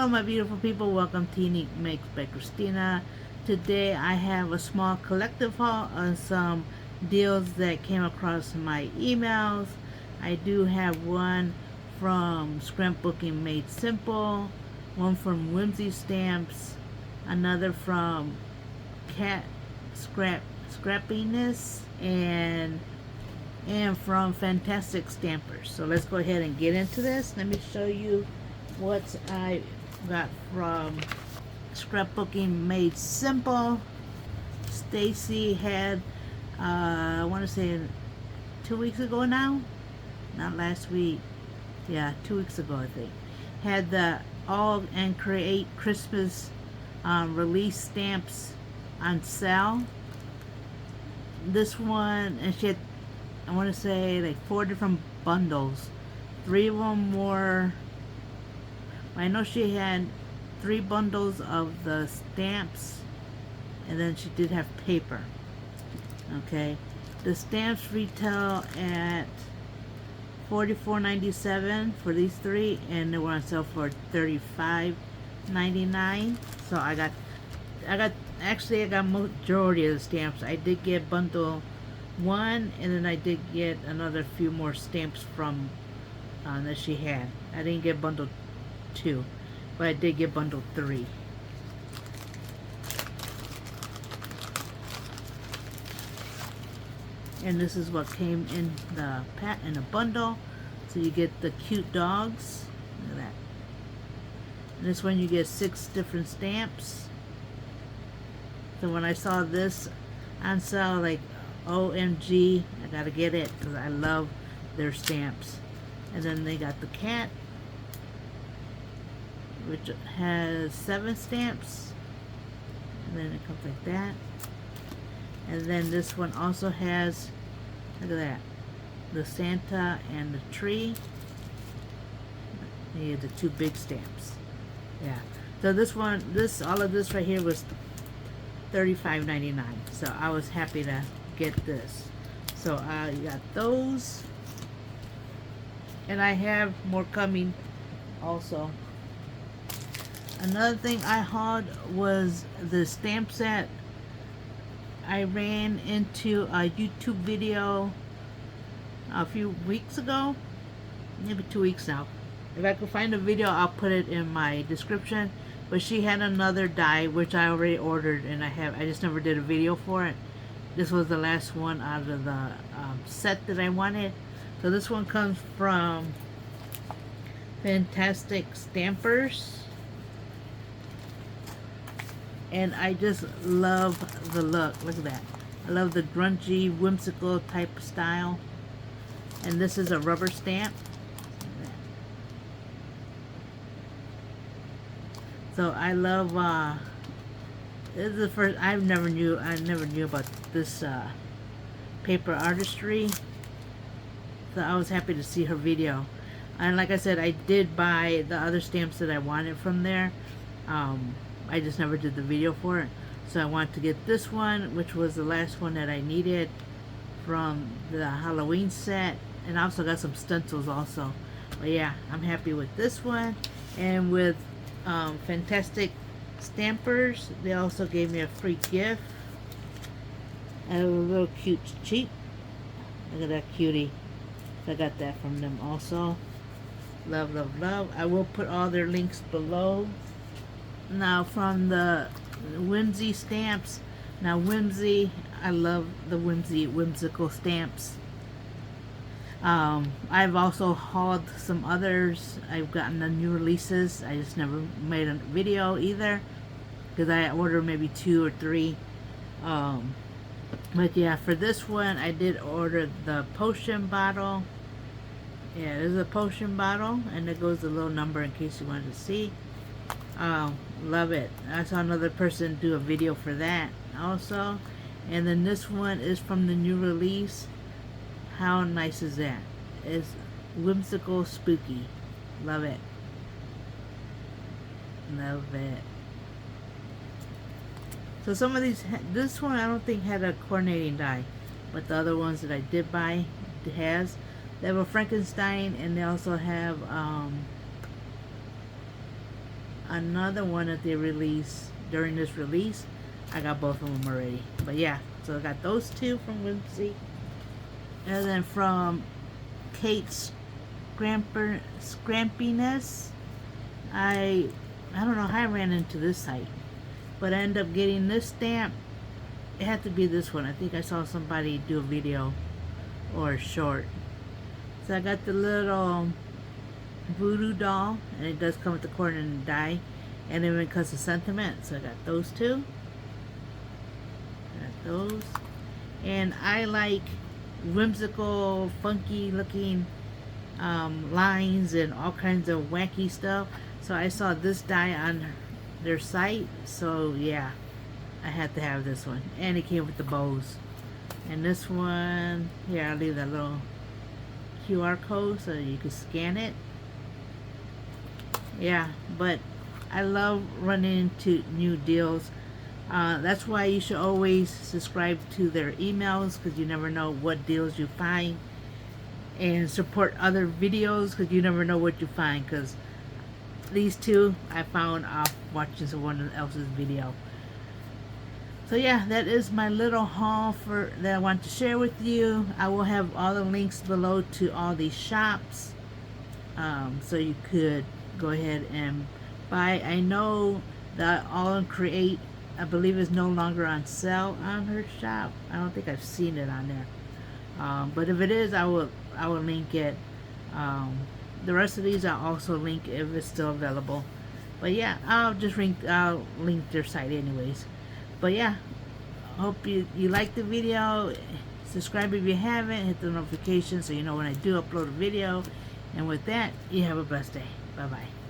Hello my beautiful people, welcome to Uniek Makes by Christina. Today I have a small collective haul on some deals that came across my emails. I do have one from Scrapbooking Made Simple, one from Whimsy Stamps, another from Cat Scrappiness, and from Fantastic Stampers. So let's go ahead and get into this. Let me show you what I got from Scrapbooking Made Simple. Stacy had, I want to say 2 weeks ago now, not last week, yeah, 2 weeks ago I think, had the All and Create Christmas release stamps on sale. This one, and she had, I want to say like 4 different bundles. 3 of them were, I know she had 3 bundles of the stamps, and then she did have paper. Okay, the stamps retail at $44.97 for these 3, and they were on sale for $35.99. So I got majority of the stamps. I did get bundle 1, and then I did get another few more stamps from that she had. I didn't get bundle 2, but I did get bundle 3. And this is what came in the bundle. So you get the cute dogs. Look at that. And this one you get 6 different stamps. So when I saw this on sale, like, OMG, I gotta get it because I love their stamps. And then they got the cat, which has 7 stamps, and then it comes like that. And then this one also has, look at that, the Santa and the tree. Here, the 2 big stamps. Yeah. So this one, all of this right here was $35.99. So I was happy to get this. So I got those, and I have more coming also. Another thing I hauled was the stamp set. I ran into a YouTube video a few weeks ago, maybe 2 weeks now. If I could find a video, I'll put it in my description. But she had another die which I already ordered, and I just never did a video for it. This was the last one out of the set that I wanted. So this one comes from Fantastic Stampers. And I just love the look. Look at that. I love the grungy, whimsical type style. And this is a rubber stamp. So I love, this is the first, I never knew about this paper artistry. So I was happy to see her video. And like I said, I did buy the other stamps that I wanted from there. I just never did the video for it. So I want to get this one, which was the last one that I needed from the Halloween set. And I also got some stencils also. But yeah, I'm happy with this one. And with Fantastic Stampers, they also gave me a free gift. And a little cute cheap. Look at that cutie. I got that from them also. Love, love, love. I will put all their links below. Now from the Whimsy stamps. Now Whimsy, I love the whimsical stamps. I've also hauled some others. I've gotten the new releases. I just never made a video either, because I ordered maybe 2 or 3. But yeah, for this one I did order the potion bottle. Yeah, there's a potion bottle, and there goes the little number in case you wanted to see. Love it. I saw another person do a video for that also. And then this one is from the new release. How nice is that? It's whimsical, spooky. Love it. Love it. So some of these, this one I don't think had a coordinating die, but the other ones that I did buy, it has. They have a Frankenstein, and they also have another one that they released during this release. I got both of them already. But yeah, so I got those two from Whimsy. And then from Kate's Scrampiness, I don't know how I ran into this site, but I ended up getting this stamp. It had to be this one. I think I saw somebody do a video or a short. So I got the little voodoo doll, and it does come with the corn and the die, and then it comes with sentiment. So I got those two. Got those. And I like whimsical, funky looking lines and all kinds of wacky stuff. So I saw this die on their site. So yeah, I had to have this one. And it came with the bows. And this one, here I'll leave that little QR code so you can scan it. Yeah, but I love running into new deals. That's why you should always subscribe to their emails, because you never know what deals you find, and support other videos because you never know what you find, because these two I found off watching someone else's video. So yeah, that is my little haul that I want to share with you. I will have all the links below to all these shops, so you could go ahead and buy. I know that All in Create, I believe, is no longer on sale on her shop. I don't think I've seen it on there, but if it is, I will link it. The rest of these I'll also link if it's still available. But yeah, I'll link their site anyways. But yeah, hope you like the video. Subscribe if you haven't. Hit the notification so you know when I do upload a video. And with that, you have a blessed day. Bye bye.